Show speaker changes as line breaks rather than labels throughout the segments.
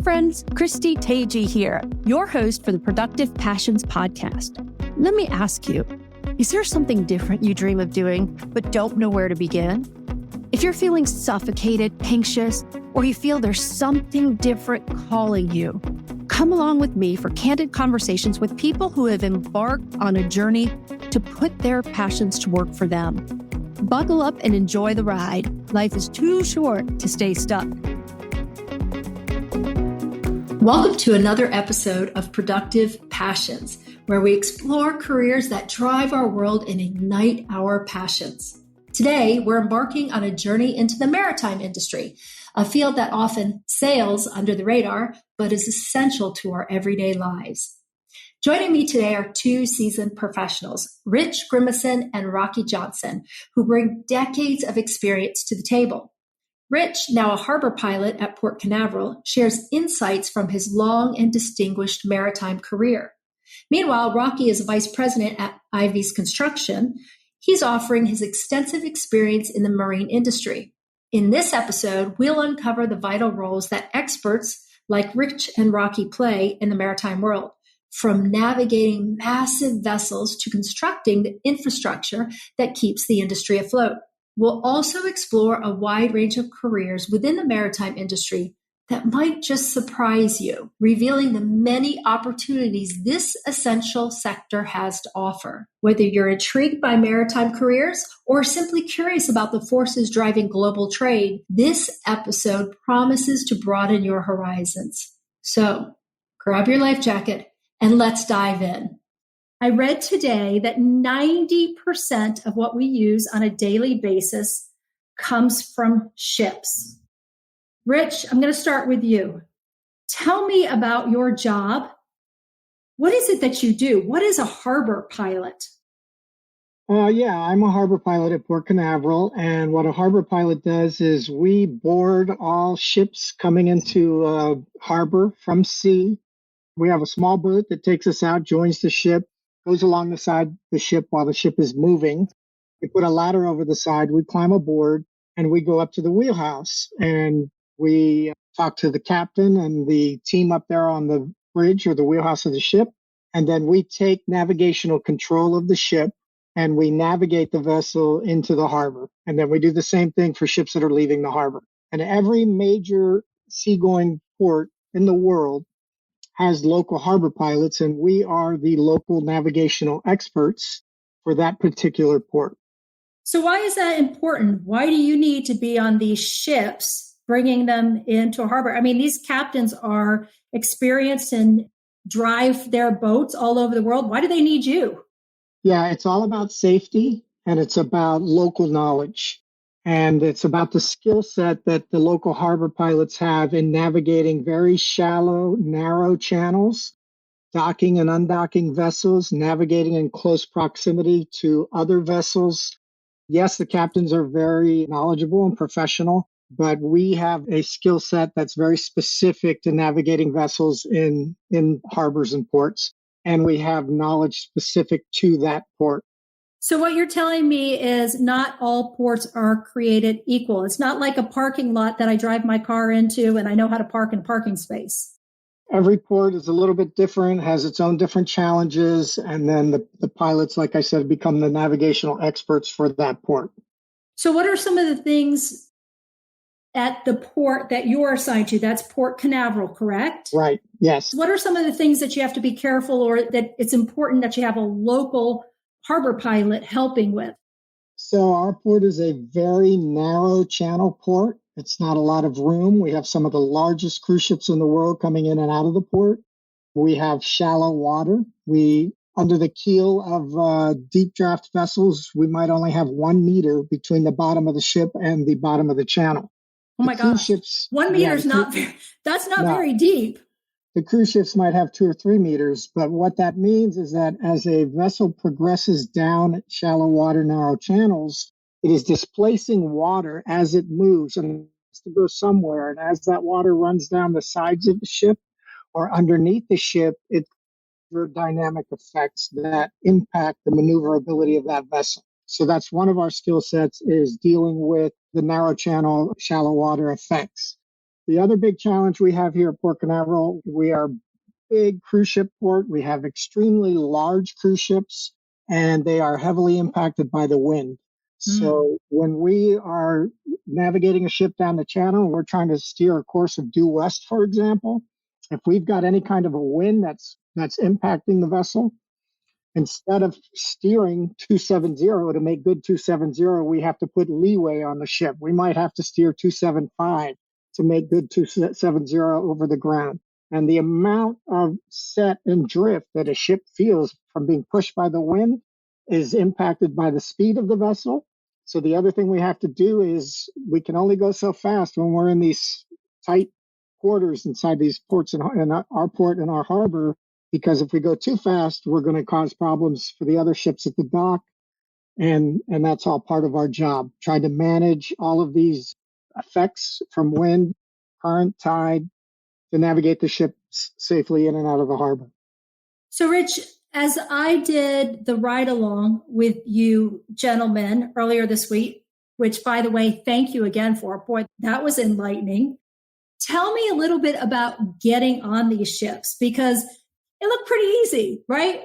friends, Christy Teji here, your host for the Productive Passions podcast. Let me ask you, is there something different you dream of doing but don't know where to begin? If you're feeling suffocated, anxious, or you feel there's something different calling you, come along with me for candid conversations with people who have embarked on a journey to put their passions to work for them. Buckle up and enjoy the ride. Life is too short to stay stuck. Welcome to another episode of Productive Passions, where we explore careers that drive our world and ignite our passions. Today, we're embarking on a journey into the maritime industry, a field that often sails under the radar, but is essential to our everyday lives. Joining me today are two seasoned professionals, Rich Grimison and Rocky Johnson, who bring decades of experience to the table. Rich, now a harbor pilot at Port Canaveral, shares insights from his long and distinguished maritime career. Meanwhile, Rocky is a vice president at Ivy's Construction. He's offering his extensive experience in the marine industry. In this episode, we'll uncover the vital roles that experts like Rich and Rocky play in the maritime world, from navigating massive vessels to constructing the infrastructure that keeps the industry afloat. We'll also explore a wide range of careers within the maritime industry that might just surprise you, revealing the many opportunities this essential sector has to offer. Whether you're intrigued by maritime careers or simply curious about the forces driving global trade, this episode promises to broaden your horizons. So, grab your life jacket and let's dive in. I read today that 90% of what we use on a daily basis comes from ships. Rich, I'm going to start with you. Tell me about your job. What is it that you do? What is a harbor pilot?
I'm a harbor pilot at Port Canaveral, and what a harbor pilot does is we board all ships coming into harbor from sea. We have a small boat that takes us out, joins the ship, goes along the side of the ship while the ship is moving. We put a ladder over the side, we climb aboard, and we go up to the wheelhouse. And we talk to the captain and the team up there on the bridge or the wheelhouse of the ship. And then we take navigational control of the ship and we navigate the vessel into the harbor. And then we do the same thing for ships that are leaving the harbor. And every major seagoing port in the world has local harbor pilots, and we are the local navigational experts for that particular port.
So why is that important? Why do you need to be on these ships, bringing them into a harbor? I mean, these captains are experienced and drive their boats all over the world. Why do they need you?
Yeah, it's all about safety, and it's about local knowledge. And it's about the skill set that the local harbor pilots have in navigating very shallow, narrow channels, docking and undocking vessels, navigating in close proximity to other vessels. Yes, the captains are very knowledgeable and professional, but we have a skill set that's very specific to navigating vessels in harbors and ports. And we have knowledge specific to that port.
So what you're telling me is not all ports are created equal. It's not like a parking lot that I drive my car into and I know how to park in a parking space.
Every port is a little bit different, has its own different challenges. And then the pilots, like I said, become the navigational experts for that port.
So what are some of the things at the port that you're assigned to? That's Port Canaveral, correct?
Right. Yes.
What are some of the things that you have to be careful or that it's important that you have a local harbor pilot helping with?
So our port is a very narrow channel port. It's not a lot of room. We have some of the largest cruise ships in the world coming in and out of the port. We have shallow water. Under the keel of deep draft vessels, we might only have 1 meter between the bottom of the ship and the bottom of the channel.
Oh my gosh. 1 meter is that's not very deep.
The cruise ships might have 2 or 3 meters, but what that means is that as a vessel progresses down shallow water, narrow channels, it is displacing water as it moves and it has to go somewhere. And as that water runs down the sides of the ship or underneath the ship, it's dynamic effects that impact the maneuverability of that vessel. So that's one of our skill sets, is dealing with the narrow channel, shallow water effects. The other big challenge we have here at Port Canaveral, we are a big cruise ship port. We have extremely large cruise ships, and they are heavily impacted by the wind.
Mm.
So when we are navigating a ship down the channel, we're trying to steer a course of due west, for example. If we've got any kind of a wind that's impacting the vessel, instead of steering 270 to make good 270, we have to put leeway on the ship. We might have to steer 275 to make good 270 over the ground. And the amount of set and drift that a ship feels from being pushed by the wind is impacted by the speed of the vessel. So the other thing we have to do is we can only go so fast when we're in these tight quarters inside these ports in our port and our harbor, because if we go too fast, we're going to cause problems for the other ships at the dock. And that's all part of our job, trying to manage all of these effects from wind, current, tide, to navigate the ship safely in and out of the harbor.
So, Rich, as I did the ride along with you gentlemen earlier this week, which, by the way, thank you again for, boy, that was enlightening. Tell me a little bit about getting on these ships, because it looked pretty easy, right?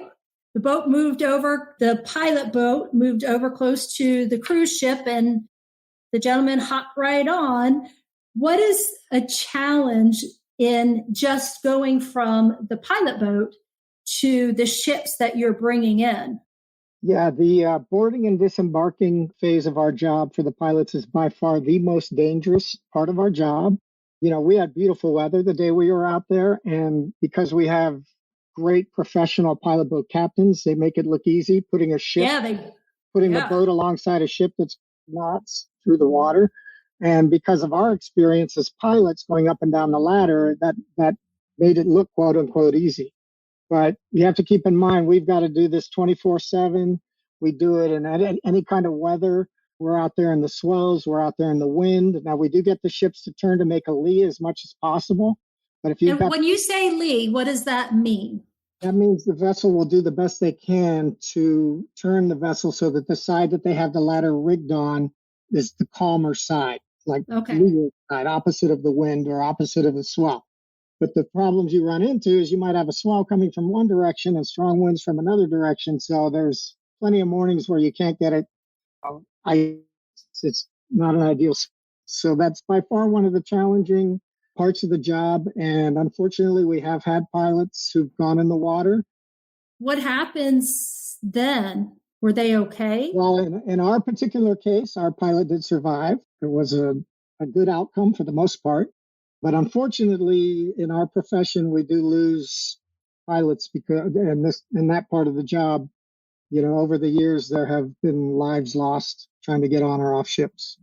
The boat moved over, the pilot boat moved over close to the cruise ship, and the gentleman hopped right on. What is a challenge in just going from the pilot boat to the ships that you're bringing in?
Yeah, the boarding and disembarking phase of our job for the pilots is by far the most dangerous part of our job. You know, we had beautiful weather the day we were out there, and because we have great professional pilot boat captains, they make it look easy putting the boat alongside a ship that's knots through the water. And because of our experience as pilots going up and down the ladder, that made it look quote unquote easy. But you have to keep in mind, we've got to do this 24/7. We do it in any kind of weather. We're out there in the swells. We're out there in the wind. Now, we do get the ships to turn to make a lee as much as possible. But
when you say lee, what does that mean?
That means the vessel will do the best they can to turn the vessel so that the side that they have the ladder rigged on is the calmer side, like leeward side, opposite of the wind or opposite of the swell. But the problems you run into is you might have a swell coming from one direction and strong winds from another direction. So there's plenty of mornings where you can't get it. It's not an ideal. So that's by far one of the challenging parts of the job. And unfortunately, we have had pilots who've gone in the water.
What happens then? Were they okay?
Well, in our particular case, our pilot did survive. It was a good outcome for the most part. But unfortunately, in our profession, we do lose pilots because in that part of the job, you know, over the years, there have been lives lost trying to get on or off ships.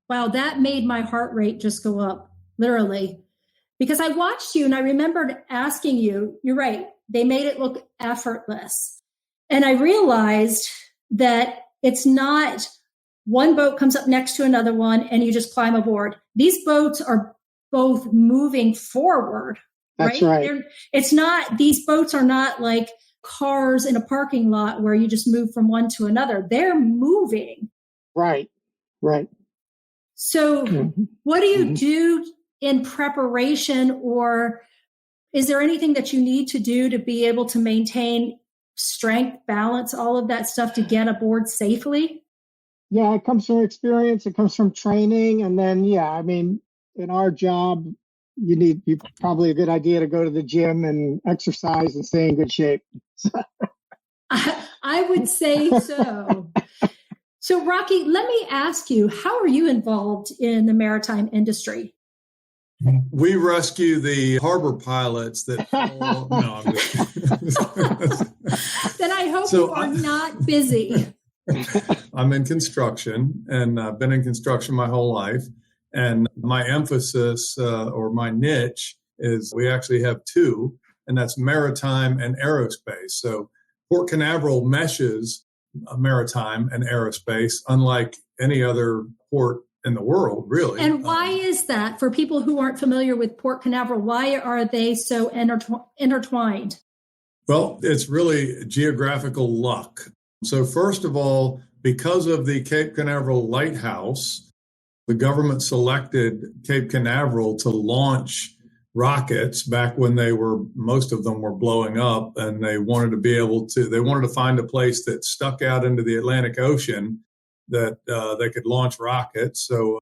Wow, that made my heart rate just go up, literally. Because I watched you and I remembered asking you, you're right, they made it look effortless. And I realized that it's not one boat comes up next to another one and you just climb aboard. These boats are both moving forward.
That's right.
These boats are not like cars in a parking lot where you just move from one to another. They're moving.
Right.
So what do you do in preparation, or is there anything that you need to do to be able to maintain strength, balance, all of that stuff to get aboard safely?
Yeah, it comes from experience. It comes from training. And then, in our job, you probably a good idea to go to the gym and exercise and stay in good shape.
I would say so. So, Rocky, let me ask you, how are you involved in the maritime industry?
We rescue the harbor pilots that fall. No, I'm just
Then I hope you are not busy.
I'm in construction, and I've been in construction my whole life. And my emphasis or my niche is we actually have two, and that's maritime and aerospace. So Port Canaveral meshes maritime and aerospace, unlike any other port in the world, really.
And why is that? For people who aren't familiar with Port Canaveral, why are they so intertwined?
Well, it's really geographical luck. So first of all, because of the Cape Canaveral Lighthouse, the government selected Cape Canaveral to launch rockets back when most of them were blowing up, and they wanted to find a place that stuck out into the Atlantic Ocean that they could launch rockets. So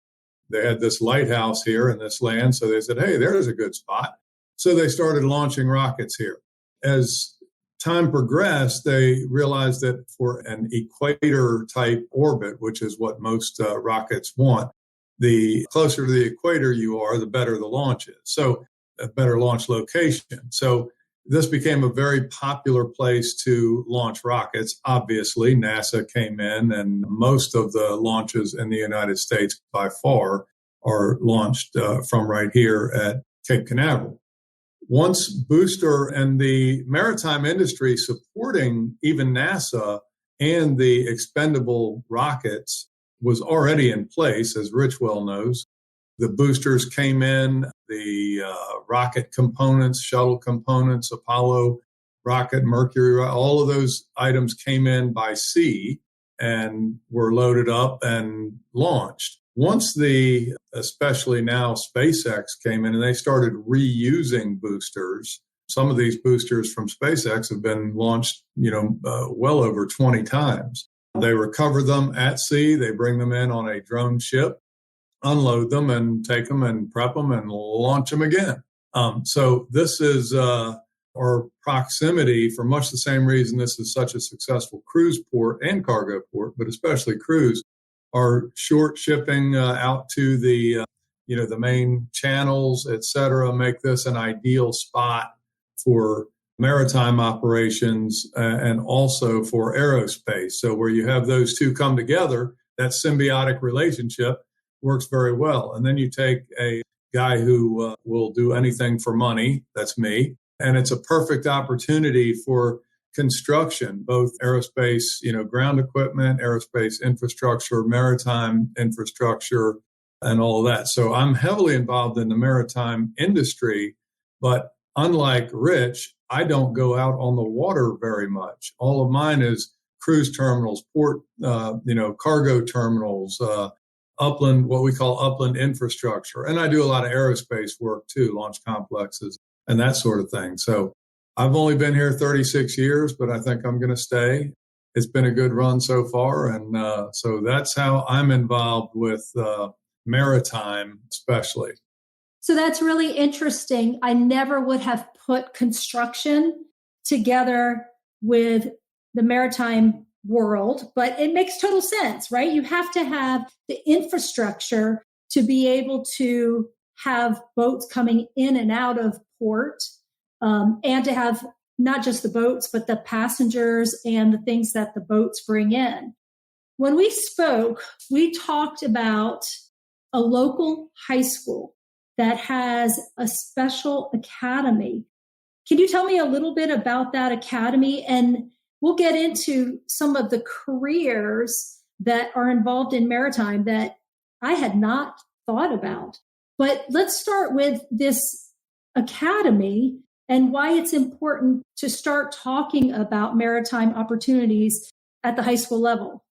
they had this lighthouse here in this land. So they said, hey, there's a good spot. So they started launching rockets here. As time progressed, they realized that for an equator type orbit, which is what most rockets want, the closer to the equator you are, the better the launch is. So a better launch location. So this became a very popular place to launch rockets. Obviously, NASA came in, and most of the launches in the United States by far are launched from right here at Cape Canaveral. Once booster and the maritime industry supporting even NASA and the expendable rockets was already in place, as Rich well knows. The boosters came in, the rocket components, shuttle components, Apollo rocket, Mercury, all of those items came in by sea and were loaded up and launched. Once especially now SpaceX came in and they started reusing boosters, some of these boosters from SpaceX have been launched, well over 20 times. They recover them at sea. They bring them in on a drone ship, unload them and take them and prep them and launch them again. So this is our proximity for much the same reason this is such a successful cruise port and cargo port, but especially cruise. Our short shipping out to the main channels, et cetera, make this an ideal spot for maritime operations and also for aerospace. So where you have those two come together, that symbiotic relationship works very well. And then you take a guy who will do anything for money, that's me, and it's a perfect opportunity for construction, both aerospace, ground equipment, aerospace infrastructure, maritime infrastructure, and all of that. So I'm heavily involved in the maritime industry, but unlike Rich, I don't go out on the water very much. All of mine is cruise terminals, port, cargo terminals, upland, what we call upland infrastructure. And I do a lot of aerospace work too, launch complexes and that sort of thing. So I've only been here 36 years, but I think I'm going to stay. It's been a good run so far. And so that's how I'm involved with maritime, especially.
So that's really interesting. I never would have put construction together with the maritime world, but it makes total sense, right? You have to have the infrastructure to be able to have boats coming in and out of port, and to have not just the boats, but the passengers and the things that the boats bring in. When we spoke, we talked about a local high school that has a special academy. Can you tell me a little bit about that academy? And we'll get into some of the careers that are involved in maritime that I had not thought about. But let's start with this academy and why it's important to start talking about maritime opportunities at the high school level.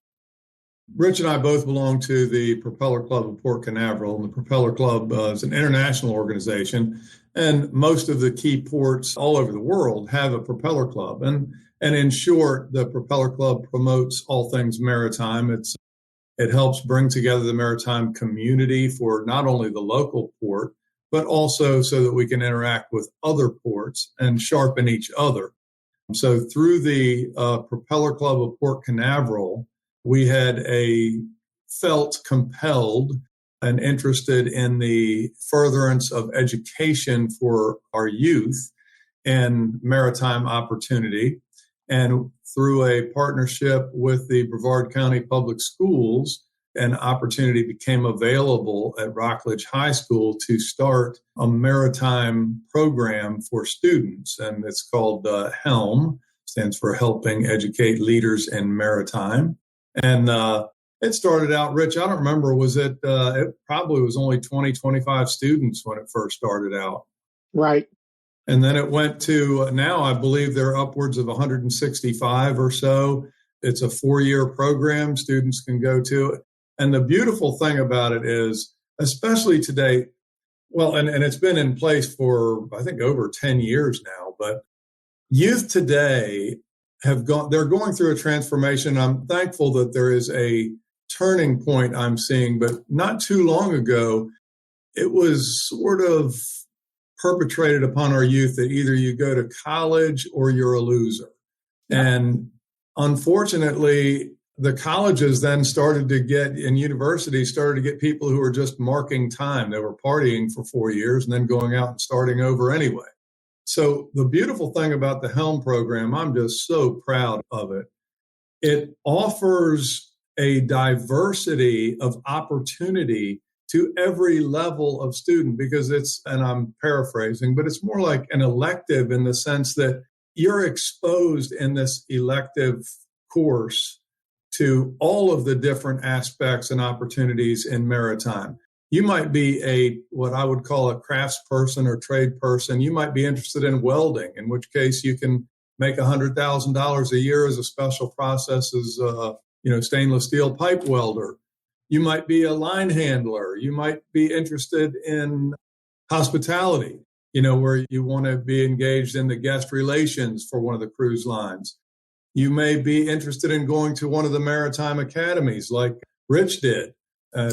Rich and I both belong to the Propeller Club of Port Canaveral, and the Propeller Club is an international organization, and most of the key ports all over the world have a Propeller Club. And in short, the Propeller Club promotes all things maritime. It helps bring together the maritime community for not only the local port, but also so that we can interact with other ports and sharpen each other. So through the Propeller Club of Port Canaveral, we had felt compelled and interested in the furtherance of education for our youth and maritime opportunity. And through a partnership with the Brevard County Public Schools, an opportunity became available at Rockledge High School to start a maritime program for students. And it's called HELM, stands for Helping Educate Leaders in Maritime. And it started out, Rich, I don't remember, it probably was only 20, 25 students when it first started out.
Right.
And then it went to now, I believe there are upwards of 165 or so. It's a 4-year program students can go to. And the beautiful thing about it is, especially today, well, and it's been in place for, I think, over 10 years now, but youth today they're going through a transformation. I'm thankful that there is a turning point I'm seeing, but not too long ago, it was sort of perpetrated upon our youth that either you go to college or you're a loser. Yep. And unfortunately, the colleges then started to get, and universities started to get people who were just marking time. They were partying for 4 years and then going out and starting over anyway. So the beautiful thing about the Helm program, I'm just so proud of it. It offers a diversity of opportunity to every level of student, because it's, and I'm paraphrasing, but it's more like an elective in the sense that you're exposed in this elective course to all of the different aspects and opportunities in maritime. You might be what I would call a craftsperson or trade person. You might be interested in welding, in which case you can make $100,000 a year as a special process as stainless steel pipe welder. You might be a line handler. You might be interested in hospitality, where you want to be engaged in the guest relations for one of the cruise lines. You may be interested in going to one of the maritime academies like Rich did,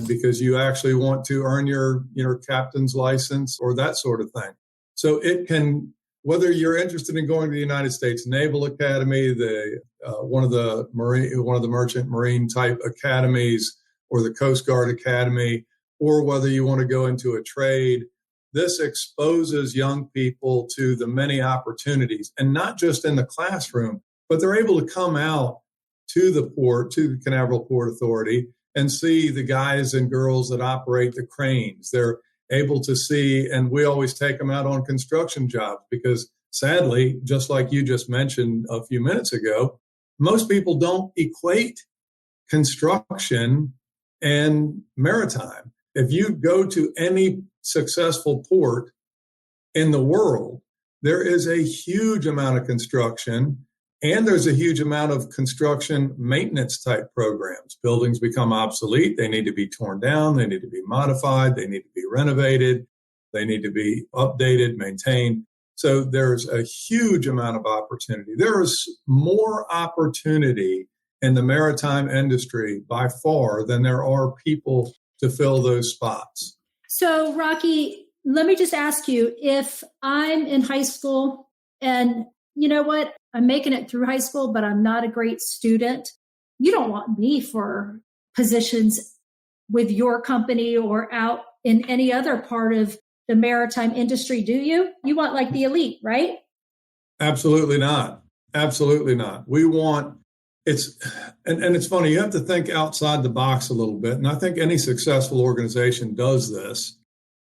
because you actually want to earn your captain's license or that sort of thing. So it can, whether you're interested in going to the United States Naval Academy, one of the merchant marine type academies, or the Coast Guard Academy, or whether you want to go into a trade, this exposes young people to the many opportunities, and not just in the classroom, but they're able to come out to the port, to the Canaveral Port Authority, and see the guys and girls that operate the cranes. They're able to see, and we always take them out on construction jobs because sadly, just like you just mentioned a few minutes ago, most people don't equate construction and maritime. If you go to any successful port in the world, there is a huge amount of construction, and there's a huge amount of construction maintenance type programs. Buildings become obsolete. They need to be torn down. They need to be modified. They need to be renovated. They need to be updated, maintained. So there's a huge amount of opportunity. There is more opportunity in the maritime industry by far than there are people to fill those spots.
So, Rocky, let me just ask you, if I'm in high school and you know what, I'm making it through high school, but I'm not a great student, you don't want me for positions with your company or out in any other part of the maritime industry, do you? You want like the elite, right?
Absolutely not. Absolutely not. We want, and it's funny, you have to think outside the box a little bit. And I think any successful organization does this.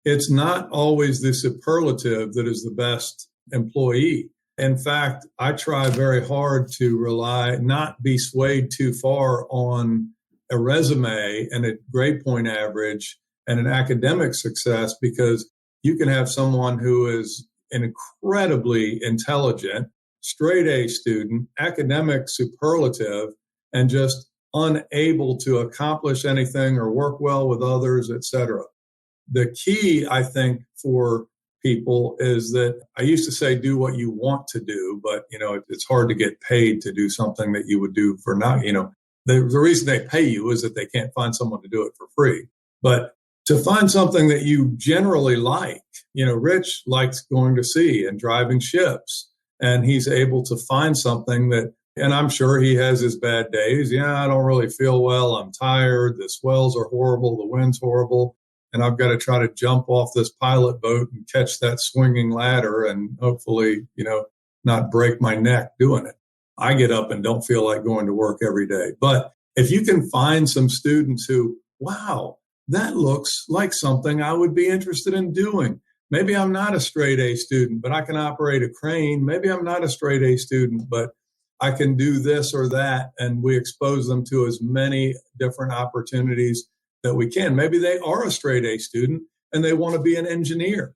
It's not always the superlative that is the best employee. In fact, I try very hard to not be swayed too far on a resume and a grade point average and an academic success, because you can have someone who is incredibly intelligent, straight A student, academic superlative, and just unable to accomplish anything or work well with others, etc. The key, I think, for people is that I used to say, do what you want to do, but, it's hard to get paid to do something that you would do for not, the reason they pay you is that they can't find someone to do it for free. But to find something that you generally like, Rich likes going to sea and driving ships, and he's able to find something that, and I'm sure he has his bad days. Yeah, I don't really feel well. I'm tired. The swells are horrible. The wind's horrible. And I've got to try to jump off this pilot boat and catch that swinging ladder and hopefully, not break my neck doing it. I get up and don't feel like going to work every day. But if you can find some students who, wow, that looks like something I would be interested in doing. Maybe I'm not a straight A student, but I can operate a crane. Maybe I'm not a straight A student, but I can do this or that. And we expose them to as many different opportunities that we can. Maybe they are a straight A student and they want to be an engineer.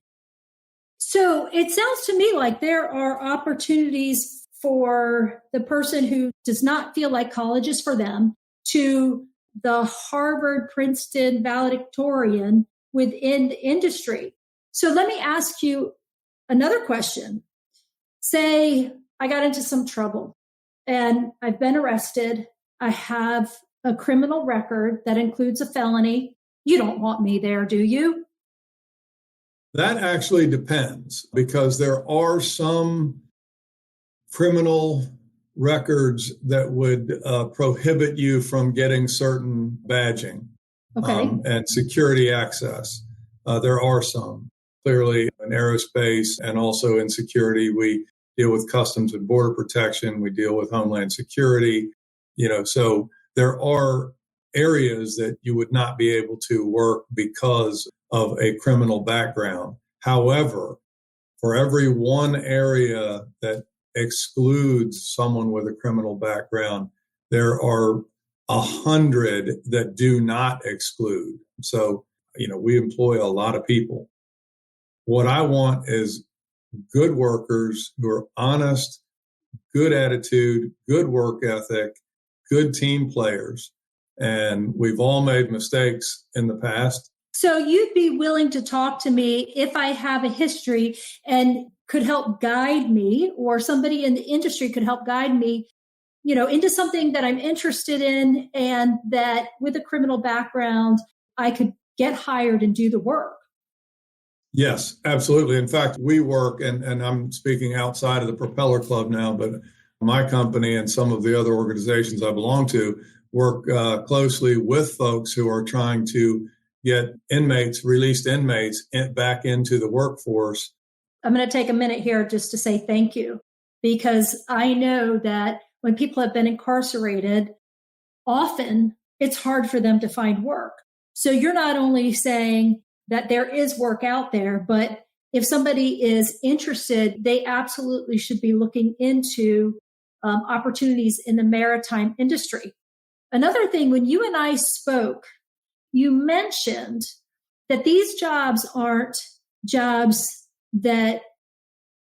So it sounds to me like there are opportunities for the person who does not feel like college is for them to the Harvard, Princeton valedictorian within the industry. So let me ask you another question. Say I got into some trouble and I've been arrested. I have a criminal record that includes a felony. You don't want me there, do you?
That actually depends, because there are some criminal records that would prohibit you from getting certain badging and security access. There are some. Clearly, in aerospace and also in security, we deal with Customs and Border Protection. We deal with Homeland Security. So there are areas that you would not be able to work because of a criminal background. However, for every one area that excludes someone with a criminal background, there are 100 that do not exclude. So, we employ a lot of people. What I want is good workers who are honest, good attitude, good work ethic, good team players. And we've all made mistakes in the past.
So you'd be willing to talk to me if I have a history and could help guide me, or somebody in the industry could help guide me, into something that I'm interested in, and that with a criminal background, I could get hired and do the work.
Yes, absolutely. In fact, we work, and I'm speaking outside of the Propeller Club now, but my company and some of the other organizations I belong to work closely with folks who are trying to get released inmates back into the workforce.
I'm going to take a minute here just to say thank you, because I know that when people have been incarcerated, often it's hard for them to find work. So you're not only saying that there is work out there, but if somebody is interested, they absolutely should be looking into opportunities in the maritime industry. Another thing, when you and I spoke, you mentioned that these jobs aren't jobs that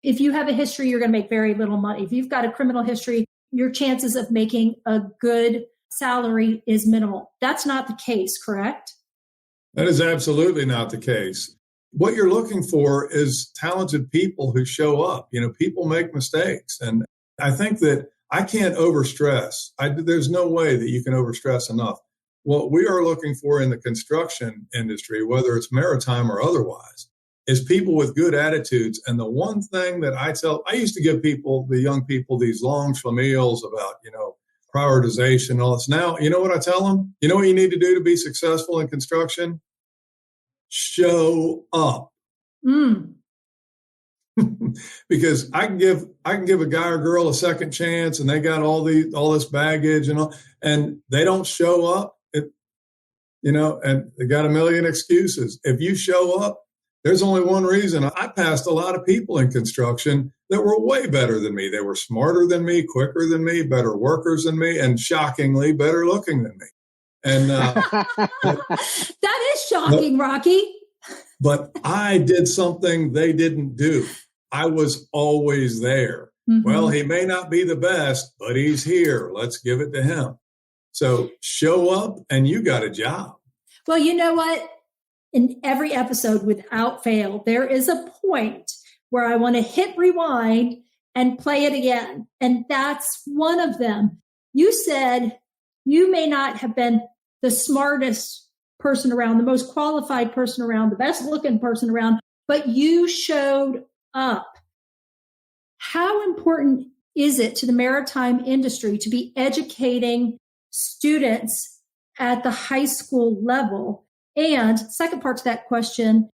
if you have a history, you're going to make very little money. If you've got a criminal history, your chances of making a good salary is minimal. That's not the case, correct?
That is absolutely not the case. What you're looking for is talented people who show up. People make mistakes. And I think that I can't overstress. There's no way that you can overstress enough. What we are looking for in the construction industry, whether it's maritime or otherwise, is people with good attitudes. And the one thing that I used to give the young people, these long schlemiels about, prioritization and all this. Now, you know what I tell them? You know what you need to do to be successful in construction? Show up. Because I can give a guy or girl a second chance, and they got all this baggage and they don't show up. And they got a million excuses. If you show up, there's only one reason. I passed a lot of people in construction that were way better than me. They were smarter than me, quicker than me, better workers than me, and shockingly better looking than me. And
that is shocking, Rocky.
But I did something they didn't do. I was always there. Mm-hmm. Well, he may not be the best, but he's here. Let's give it to him. So show up and you got a job.
Well, you know what? In every episode, without fail, there is a point where I want to hit rewind and play it again. And that's one of them. You said you may not have been the smartest person around, the most qualified person around, the best looking person around, but you showed up. How important is it to the maritime industry to be educating students at the high school level? And second part to that question,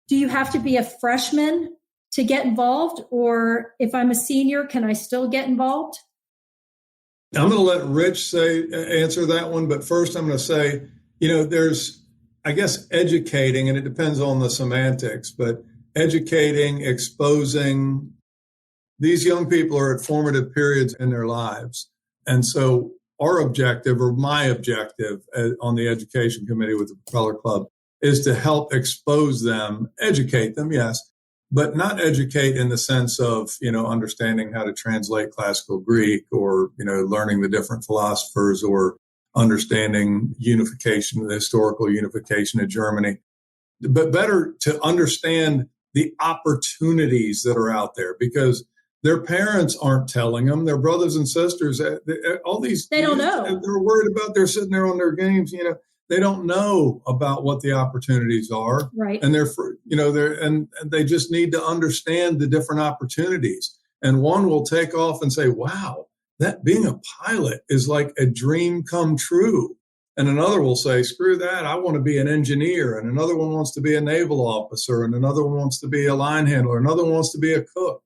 do you have to be a freshman to get involved? Or if I'm a senior, can I still get involved?
I'm going to let Rich answer that one. But first, I'm going to say, there's, I guess, educating, and it depends on the semantics, but educating, exposing. These young people are at formative periods in their lives. And so our objective, or my objective on the education committee with the Propeller Club, is to help expose them, educate them, yes, but not educate in the sense of, understanding how to translate classical Greek or, learning the different philosophers or understanding unification, the historical unification of Germany, but better to understand the opportunities that are out there, because their parents aren't telling them, their brothers and sisters, all these,
they don't know.
They're worried about, they're sitting there on their games, they don't know about what the opportunities are.
Right.
And and they just need to understand the different opportunities. And one will take off and say, wow, that being a pilot is like a dream come true. And another will say, screw that, I want to be an engineer. And another one wants to be a naval officer. And another one wants to be a line handler. Another one wants to be a cook.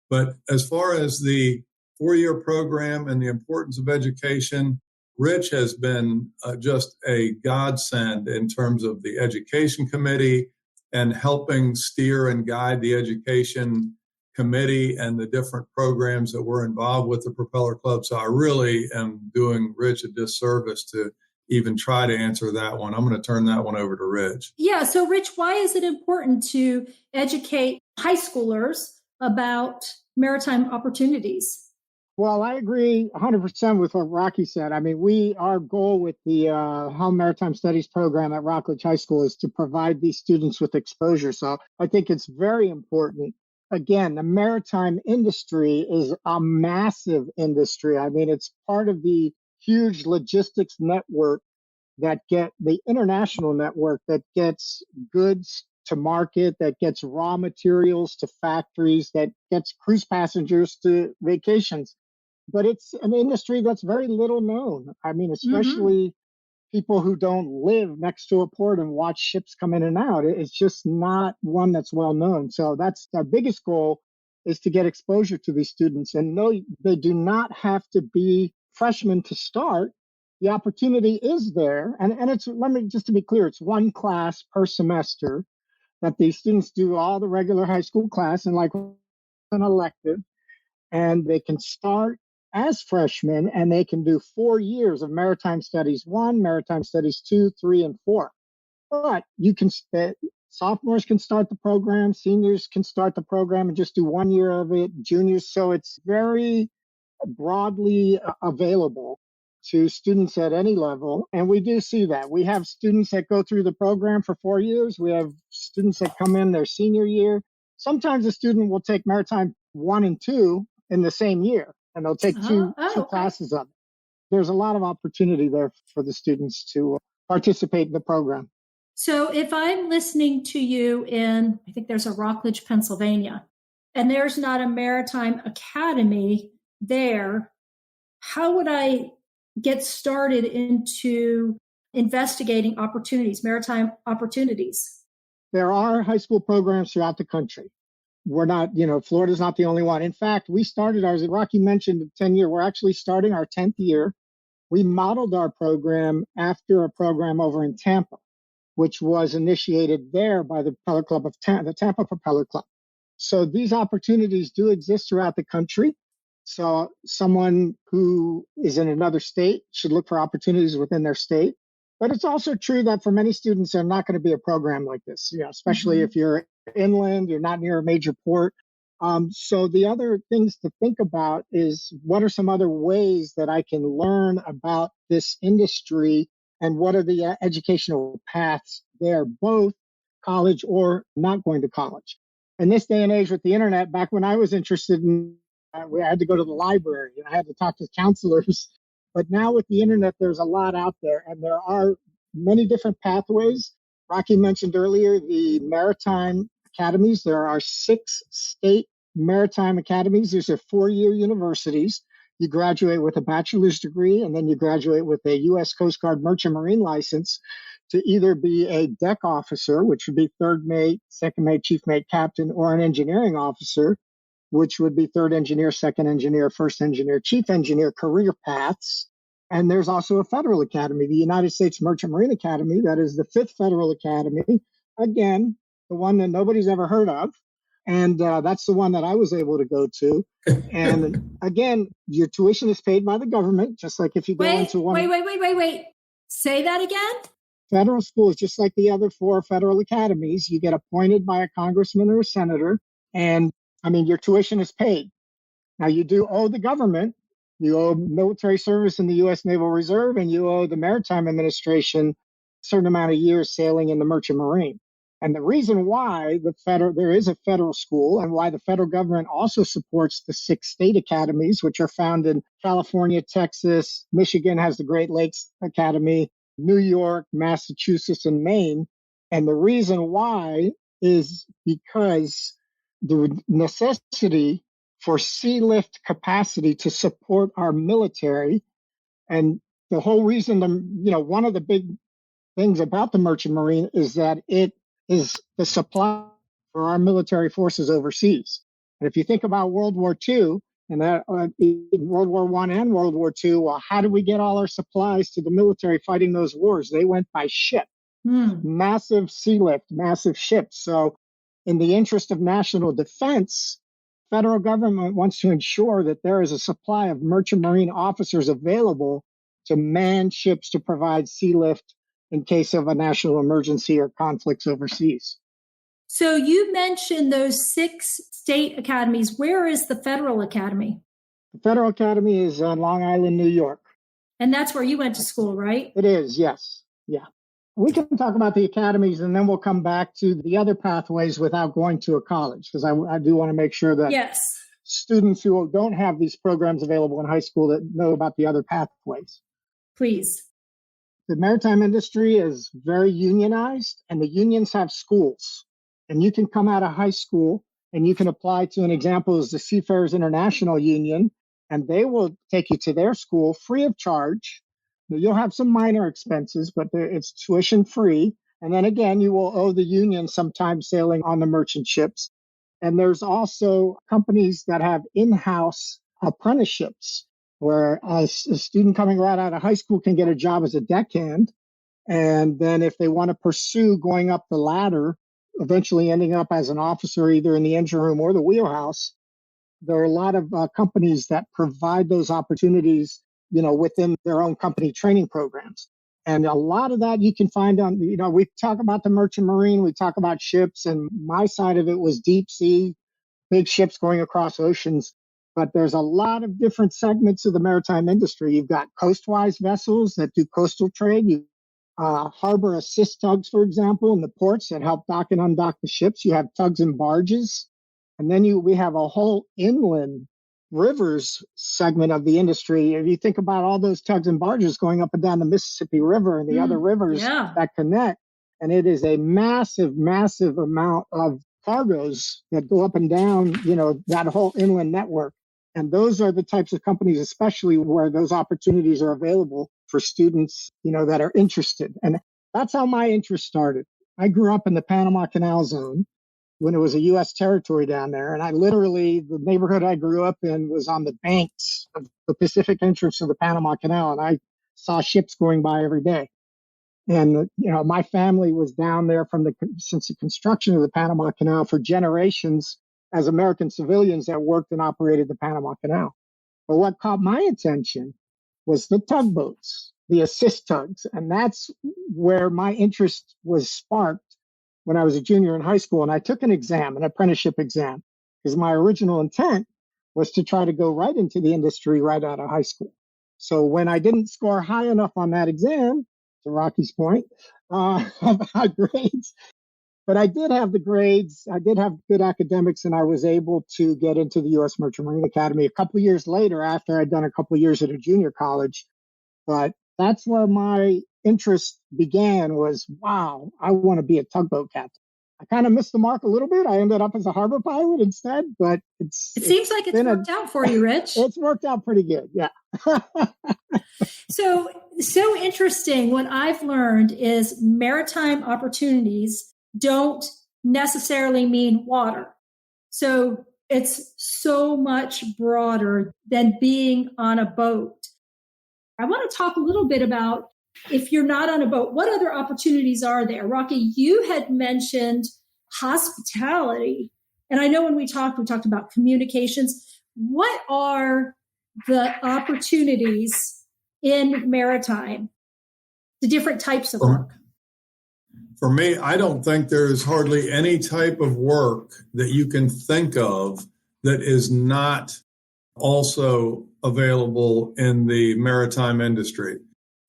But as far as the 4-year program and the importance of education, Rich has been just a godsend in terms of the education committee and helping steer and guide the education committee and the different programs that we're involved with the Propeller Club. So I really am doing Rich a disservice to even try to answer that one. I'm going to turn that one over to Rich.
Yeah. So Rich, why is it important to educate high schoolers about maritime opportunities?
Well, I agree 100% with what Rocky said. I mean, our goal with the Home Maritime Studies program at Rockledge High School is to provide these students with exposure. So I think it's very important. Again, the maritime industry is a massive industry. I mean, it's part of the huge logistics network the international network that gets goods to market, that gets raw materials to factories, that gets cruise passengers to vacations. But it's an industry that's very little known. I mean, especially people who don't live next to a port and watch ships come in and out. It's just not one that's well known. So that's our biggest goal, is to get exposure to these students. And no, they do not have to be freshmen to start. The opportunity is there. And just to be clear, it's one class per semester that these students do all the regular high school class and like an elective. And they can start as freshmen and they can do 4 years of Maritime Studies 1, Maritime Studies 2, 3, and 4. But sophomores can start the program, seniors can start the program and just do 1 year of it, juniors. So it's very broadly available to students at any level. And we do see that. We have students that go through the program for 4 years. We have students that come in their senior year. Sometimes a student will take Maritime 1 and 2 in the same year, and they'll take two classes of it. There's a lot of opportunity there for the students to participate in the program.
So if I'm listening to you I think there's a Rockledge, Pennsylvania, and there's not a Maritime Academy there, how would I get started into investigating opportunities, maritime opportunities?
There are high school programs throughout the country. We're not, Florida's not the only one. In fact, we started ours, Rocky mentioned the 10 year. We're actually starting our 10th year. We modeled our program after a program over in Tampa, which was initiated there by the Propeller Club of the Tampa Propeller Club. So these opportunities do exist throughout the country. So someone who is in another state should look for opportunities within their state. But it's also true that for many students, there's not going to be a program like this, especially if you're inland, you're not near a major port. So the other things to think about is, what are some other ways that I can learn about this industry, and what are the educational paths there, both college or not going to college? In this day and age with the internet, back when I was interested in, I had to go to the library and I had to talk to counselors. But now with the internet, there's a lot out there, and there are many different pathways. Rocky mentioned earlier the maritime academies. There are 6 state maritime academies. These are 4-year universities. You graduate with a bachelor's degree, and then you graduate with a U.S. Coast Guard Merchant Marine license to either be a deck officer, which would be third mate, second mate, chief mate, captain, or an engineering officer, which would be third engineer, second engineer, first engineer, chief engineer career paths. And there's also a federal academy, the United States Merchant Marine Academy. That is the 5th federal academy. Again, the one that nobody's ever heard of. And that's the one that I was able to go to. And again, your tuition is paid by the government, just like if you go into one.
Wait. Say that again?
Federal school is just like the other 4 federal academies. You get appointed by a congressman or a senator. And your tuition is paid. Now, you do owe the government You owe military service in the U.S. Naval Reserve, and you owe the Maritime Administration a certain amount of years sailing in the Merchant Marine. And the reason why there is a federal school and why the federal government also supports the 6 state academies, which are found in California, Texas, Michigan has the Great Lakes Academy, New York, Massachusetts, and Maine. And the reason why is because the necessity for sea lift capacity to support our military. And the whole reason, one of the big things about the Merchant Marine is that it is the supply for our military forces overseas. And if you think about World War II, and that World War I and World War II, well, how did we get all our supplies to the military fighting those wars? They went by ship, massive sea lift, massive ships. So in the interest of national defense, federal government wants to ensure that there is a supply of Merchant Marine officers available to man ships to provide sea lift in case of a national emergency or conflicts overseas.
So you mentioned those 6 state academies. Where is the federal academy?
The federal academy is on Long Island, New York.
And that's where you went to school, right?
It is, yes. Yeah. We can talk about the academies and then we'll come back to the other pathways without going to a college, because I do want to make sure that students who don't have these programs available in high school that know about the other pathways.
Please.
The maritime industry is very unionized, and the unions have schools. And you can come out of high school and you can apply to an example is the Seafarers International Union, and they will take you to their school free of charge. You'll have some minor expenses, but it's tuition free. And then again, you will owe the union some time sailing on the merchant ships. And there's also companies that have in-house apprenticeships where a student coming right out of high school can get a job as a deckhand. And then if they want to pursue going up the ladder, eventually ending up as an officer either in the engine room or the wheelhouse, there are a lot of companies that provide those opportunities, within their own company training programs. And a lot of that you can find on, we talk about the Merchant Marine, we talk about ships, and my side of it was deep sea, big ships going across oceans. But there's a lot of different segments of the maritime industry. You've got coastwise vessels that do coastal trade. You harbor assist tugs, for example, in the ports that help dock and undock the ships. You have tugs and barges. And then we have a whole inland rivers segment of the industry. If you think about all those tugs and barges going up and down the Mississippi River and the other rivers that connect, and it is a massive, massive amount of cargoes that go up and down, that whole inland network. And those are the types of companies, especially where those opportunities are available for students, that are interested. And that's how my interest started. I grew up in the Panama Canal Zone when it was a U.S. territory down there. And the neighborhood I grew up in was on the banks of the Pacific entrance of the Panama Canal. And I saw ships going by every day. And, my family was down there since the construction of the Panama Canal for generations as American civilians that worked and operated the Panama Canal. But what caught my attention was the tugboats, the assist tugs. And that's where my interest was sparked when I was a junior in high school. And I took an apprenticeship exam, because my original intent was to try to go right into the industry right out of high school. So when I didn't score high enough on that exam, to Rocky's point, about grades, but I did have the grades, I did have good academics, and I was able to get into the U.S. Merchant Marine Academy a couple of years later after I'd done a couple of years at a junior college. But that's where my interest began was, wow, I want to be a tugboat captain. I kind of missed the mark a little bit. I ended up as a harbor pilot instead, but it
seems like it's worked out for you, Rich.
It's worked out pretty good, yeah.
So interesting. What I've learned is maritime opportunities don't necessarily mean water. So it's so much broader than being on a boat. I want to talk a little bit about, if you're not on a boat, what other opportunities are there? Rocky, you had mentioned hospitality. And I know when we talked about communications. What are the opportunities in maritime, the different types of work?
For me, I don't think there's hardly any type of work that you can think of that is not also available in the maritime industry.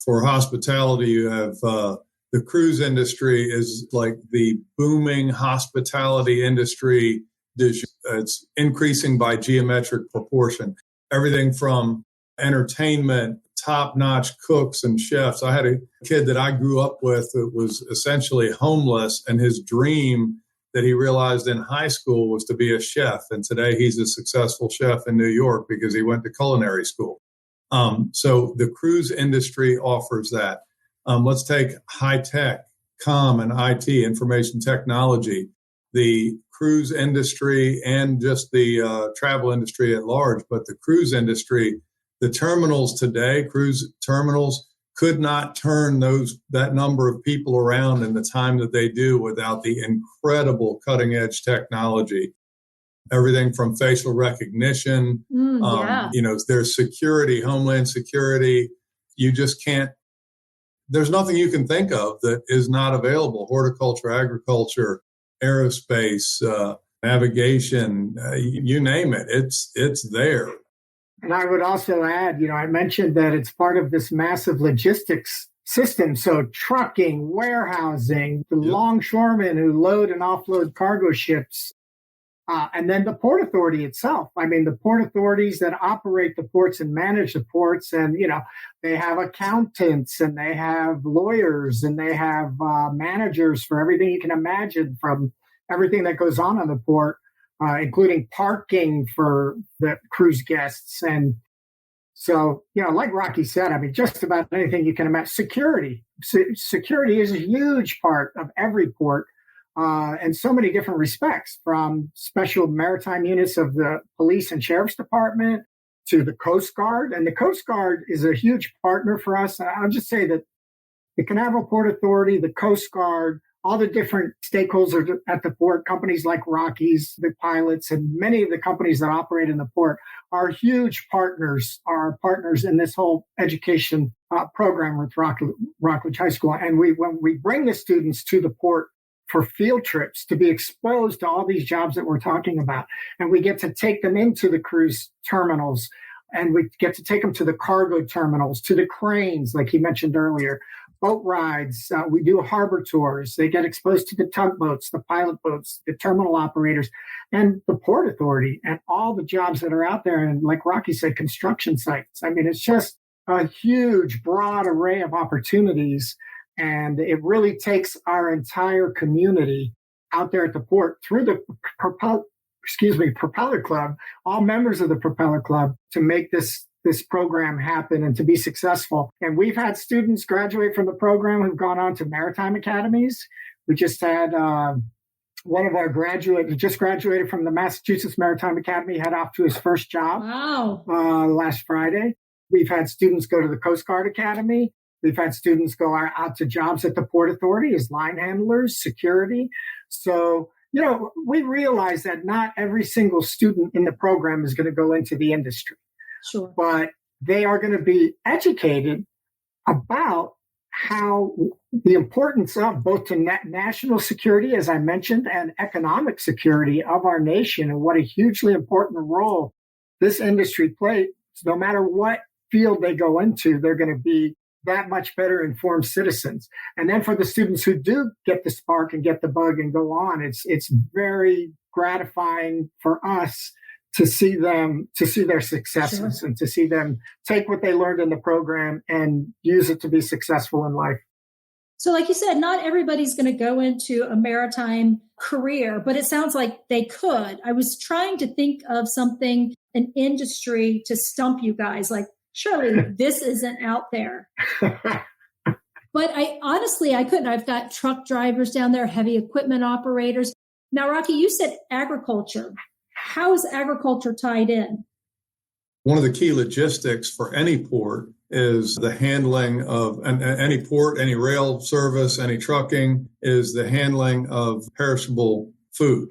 For hospitality, you have the cruise industry is like the booming hospitality industry. It's increasing by geometric proportion. Everything from entertainment, top-notch cooks and chefs. I had a kid that I grew up with that was essentially homeless, and his dream that he realized in high school was to be a chef. And today he's a successful chef in New York because he went to culinary school. So the cruise industry offers that. Let's take high tech, comm and IT, information technology. The cruise industry and just the travel industry at large, but the cruise industry, the terminals today, cruise terminals, could not turn that number of people around in the time that they do without the incredible cutting edge technology. Everything from facial recognition, there's security, homeland security. You just can't, there's nothing you can think of that is not available. Horticulture, agriculture, aerospace, navigation, you name it, it's there.
And I would also add, I mentioned that it's part of this massive logistics system. So trucking, warehousing, the longshoremen who load and offload cargo ships, and then the Port Authority itself. I mean, the port authorities that operate the ports and manage the ports, and, they have accountants and they have lawyers and they have managers for everything you can imagine, from everything that goes on the port. Including parking for the cruise guests. And so, like Rocky said, I mean, just about anything you can imagine. Security. Security is a huge part of every port in so many different respects, from special maritime units of the police and sheriff's department to the Coast Guard. And the Coast Guard is a huge partner for us. I'll just say that the Canaveral Port Authority, the Coast Guard, all the different stakeholders at the port, companies like Rockies, the pilots, and many of the companies that operate in the port are huge partners, are partners in this whole education program with Rockledge High School. And when we bring the students to the port for field trips to be exposed to all these jobs that we're talking about, and we get to take them into the cruise terminals, and we get to take them to the cargo terminals, to the cranes, like he mentioned earlier, boat rides. We do harbor tours. They get exposed to the tugboats, the pilot boats, the terminal operators, and the Port Authority, and all the jobs that are out there. And like Rocky said, construction sites. I mean, it's just a huge, broad array of opportunities. And it really takes our entire community out there at the port through the Propeller Club, all members of the Propeller Club, to make this program happen and to be successful. And we've had students graduate from the program who've gone on to maritime academies. We just had one of our graduates who just graduated from the Massachusetts Maritime Academy, head off to his first job last Friday. We've had students go to the Coast Guard Academy. We've had students go out to jobs at the Port Authority as line handlers, security. So, we realize that not every single student in the program is going to go into the industry.
Sure.
But they are going to be educated about how the importance of both to national security, as I mentioned, and economic security of our nation, and what a hugely important role this industry plays. No matter what field they go into, they're going to be that much better informed citizens. And then for the students who do get the spark and get the bug and go on, it's very gratifying for us to see their successes, and to see them take what they learned in the program and use it to be successful in life.
So like you said, not everybody's going to go into a maritime career, but it sounds like they could. I was trying to think of something, an industry to stump you guys, like, surely this isn't out there. But I couldn't. I've got truck drivers down there, heavy equipment operators. Now, Rocky, you said agriculture. How is agriculture tied in?
One of the key logistics for any port is the handling of any port, any rail service, any trucking, is the handling of perishable food,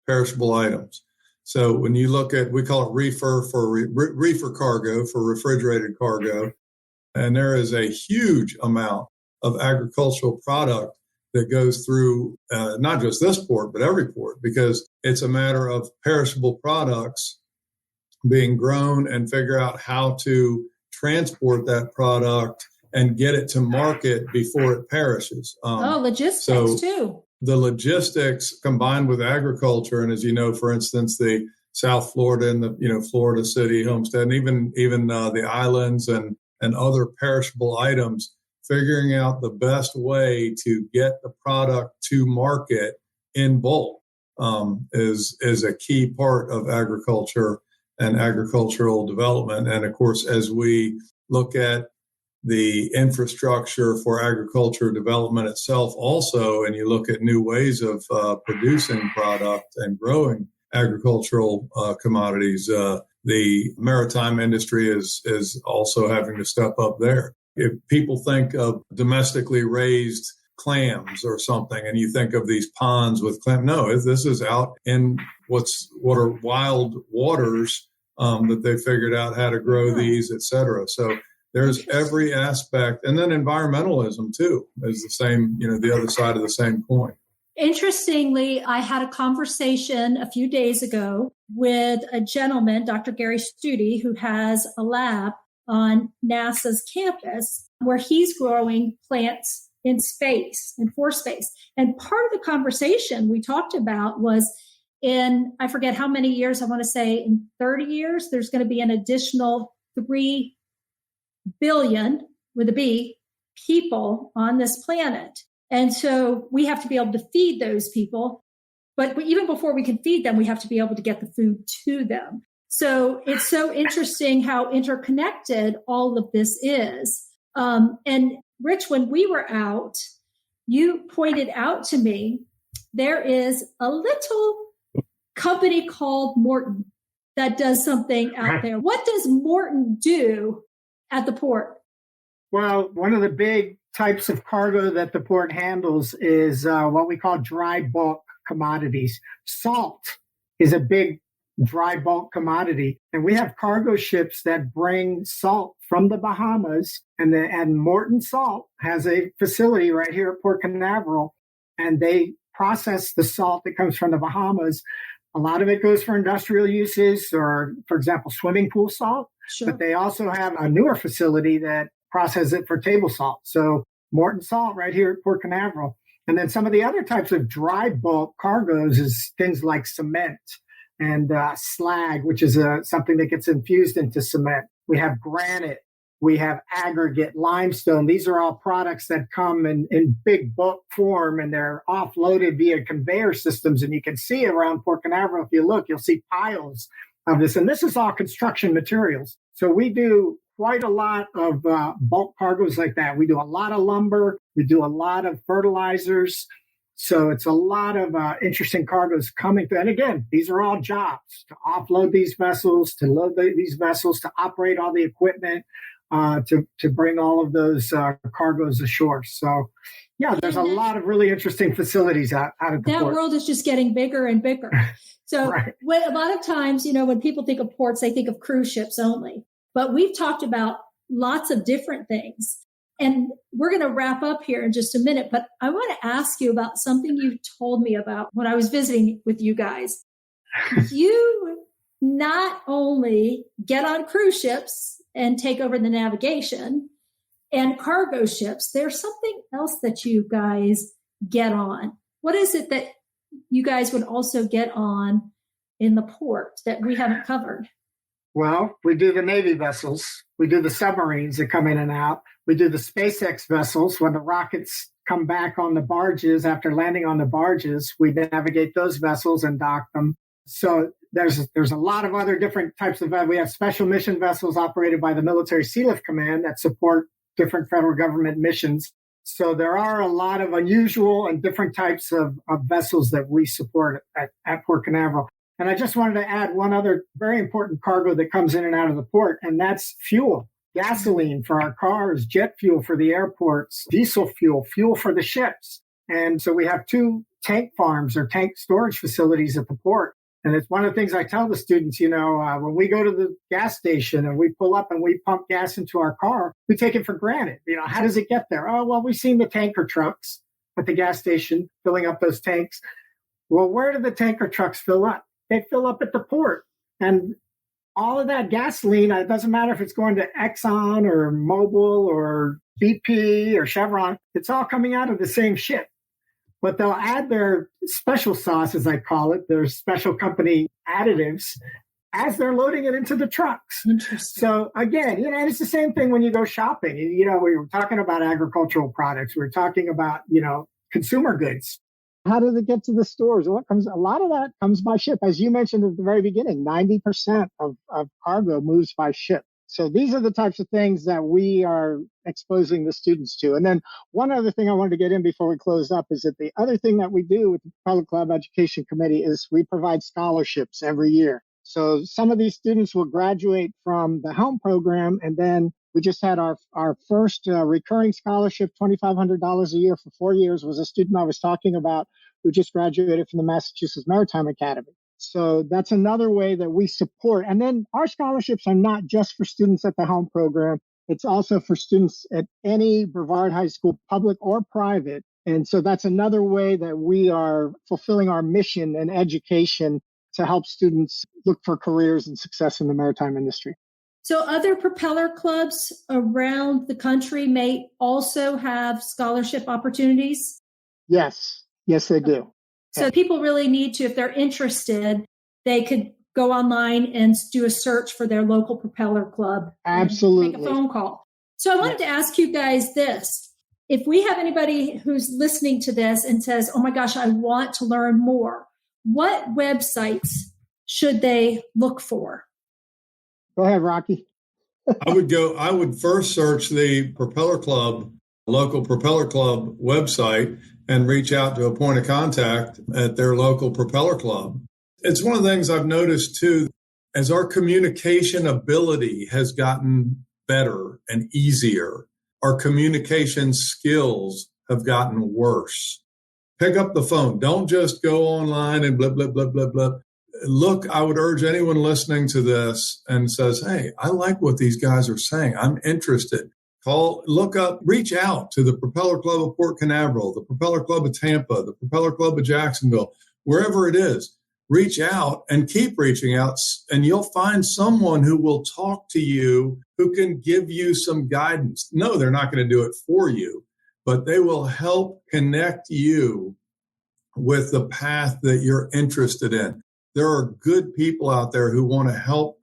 perishable items. So when you look at, we call it reefer cargo, for refrigerated cargo, and there is a huge amount of agricultural product that goes through not just this port, but every port, because it's a matter of perishable products being grown and figure out how to transport that product and get it to market before it perishes.
Logistics too.
The logistics combined with agriculture, and as you know, for instance, the South Florida and the Florida City, Homestead, and even the islands and other perishable items, figuring out the best way to get the product to market in bulk is a key part of agriculture and agricultural development. And of course, as we look at the infrastructure for agriculture development itself also, and you look at new ways of producing product and growing agricultural commodities, the maritime industry is also having to step up there. If people think of domestically raised clams or something, and you think of these ponds with clams, no, this is out in what are wild waters that they figured out how to grow these, et cetera. So there's every aspect. And then environmentalism, too, is the same, the other side of the same coin.
Interestingly, I had a conversation a few days ago with a gentleman, Dr. Gary Studi, who has a lab on NASA's campus where he's growing plants in space and for space. And part of the conversation we talked about was in, I forget how many years, I want to say in 30 years, there's going to be an additional 3 billion, with a B, people on this planet. And so we have to be able to feed those people. But even before we can feed them, we have to be able to get the food to them. So it's so interesting how interconnected all of this is. And Rich, when we were out, you pointed out to me, there is a little company called Morton that does something out there. What does Morton do at the port?
Well, one of the big types of cargo that the port handles is what we call dry bulk commodities. Salt is a big dry bulk commodity. And we have cargo ships that bring salt from the Bahamas, and Morton Salt has a facility right here at Port Canaveral, and they process the salt that comes from the Bahamas. A lot of it goes for industrial uses or, for example, swimming pool salt.
Sure.
But they also have a newer facility that processes it for table salt. So Morton Salt right here at Port Canaveral. And then some of the other types of dry bulk cargoes is things like cement and slag, which is something that gets infused into cement. We have granite. We have aggregate, limestone. These are all products that come in big bulk form, and they're offloaded via conveyor systems. And you can see around Port Canaveral, if you look, you'll see piles of this. And this is all construction materials. So we do quite a lot of bulk cargoes like that. We do a lot of lumber. We do a lot of fertilizers. So it's a lot of interesting cargoes coming through. And again, these are all jobs to offload these vessels, to load these vessels, to operate all the equipment, to bring all of those cargoes ashore. So, yeah, there's a lot of really interesting facilities out of the
port. That world is just getting bigger and bigger. So
right.
A lot of times, when people think of ports, they think of cruise ships only. But we've talked about lots of different things. And we're going to wrap up here in just a minute. But I want to ask you about something you told me about when I was visiting with you guys. You not only get on cruise ships and take over the navigation and cargo ships, there's something else that you guys get on. What is it that you guys would also get on in the port that we haven't covered?
Well, we do the Navy vessels. We do the submarines that come in and out. We do the SpaceX vessels. When the rockets come back on the barges after landing on the barges, we navigate those vessels and dock them. So there's a lot of other different types of, we have special mission vessels operated by the Military Sea Lift Command that support different federal government missions. So there are a lot of unusual and different types of vessels that we support at Port Canaveral. And I just wanted to add one other very important cargo that comes in and out of the port, and that's fuel. Gasoline for our cars, jet fuel for the airports, diesel fuel, fuel for the ships. And so we have 2 tank farms or tank storage facilities at the port. And it's one of the things I tell the students, when we go to the gas station and we pull up and we pump gas into our car, we take it for granted. How does it get there? Oh, well, we've seen the tanker trucks at the gas station filling up those tanks. Well, where do the tanker trucks fill up? They fill up at the port. And all of that gasoline, it doesn't matter if it's going to Exxon or Mobil or BP or Chevron, it's all coming out of the same ship. But they'll add their special sauce, as I call it, their special company additives, as they're loading it into the trucks.
Interesting.
So again, and it's the same thing when you go shopping. We were talking about agricultural products. We were talking about, consumer goods.
How does it get to the stores? A lot of that comes by ship. As you mentioned at the very beginning, 90% of cargo moves by ship. So these are the types of things that we are exposing the students to. And then one other thing I wanted to get in before we close up is that the other thing that we do with the Propeller Club Education Committee is we provide scholarships every year. So some of these students will graduate from the Helm program, and then we just had our first recurring scholarship, $2,500 a year for 4 years, was a student I was talking about who just graduated from the Massachusetts Maritime Academy. So that's another way that we support. And then our scholarships are not just for students at the Helm program. It's also for students at any Brevard High School, public or private. And so that's another way that we are fulfilling our mission in education to help students look for careers and success in the maritime industry.
So other propeller clubs around the country may also have scholarship opportunities?
Yes, they do.
So people really need to, if they're interested, they could go online and do a search for their local propeller club.
Absolutely.
Make a phone call. So I wanted to ask you guys this. If we have anybody who's listening to this and says, oh my gosh, I want to learn more, what websites should they look for?
Go ahead, Rocky.
I would first search the Propeller Club, local Propeller Club website and reach out to a point of contact at their local Propeller Club. It's one of the things I've noticed too, as our communication ability has gotten better and easier, our communication skills have gotten worse. Pick up the phone. Don't just go online and blah, blah, blah, blah, blah. Look, I would urge anyone listening to this and says, hey, I like what these guys are saying. I'm interested. Look up, reach out to the Propeller Club of Port Canaveral, the Propeller Club of Tampa, the Propeller Club of Jacksonville, wherever it is. Reach out and keep reaching out, and you'll find someone who will talk to you, who can give you some guidance. No, they're not going to do it for you, but they will help connect you with the path that you're interested in. There are good people out there who want to help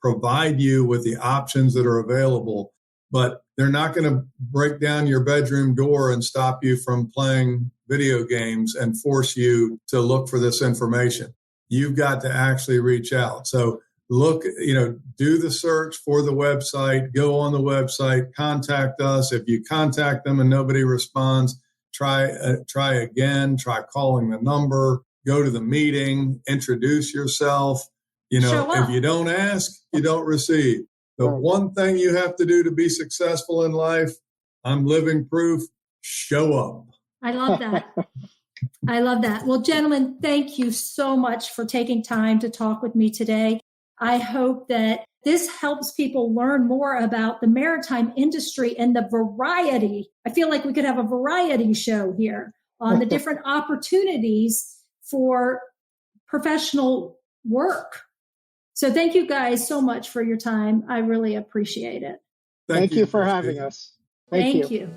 provide you with the options that are available, but they're not going to break down your bedroom door and stop you from playing video games and force you to look for this information. You've got to actually reach out. So look, do the search for the website, go on the website, contact us. If you contact them and nobody responds, try again, try calling the number, go to the meeting, introduce yourself. If you don't ask, you don't receive. The one thing you have to do to be successful in life, I'm living proof, show up.
I love that. I love that. Well, gentlemen, thank you so much for taking time to talk with me today. I hope that this helps people learn more about the maritime industry and the variety. I feel like we could have a variety show here on the different opportunities for professional work. So thank you guys so much for your time. I really appreciate it.
Thank you for having us.
Thank you.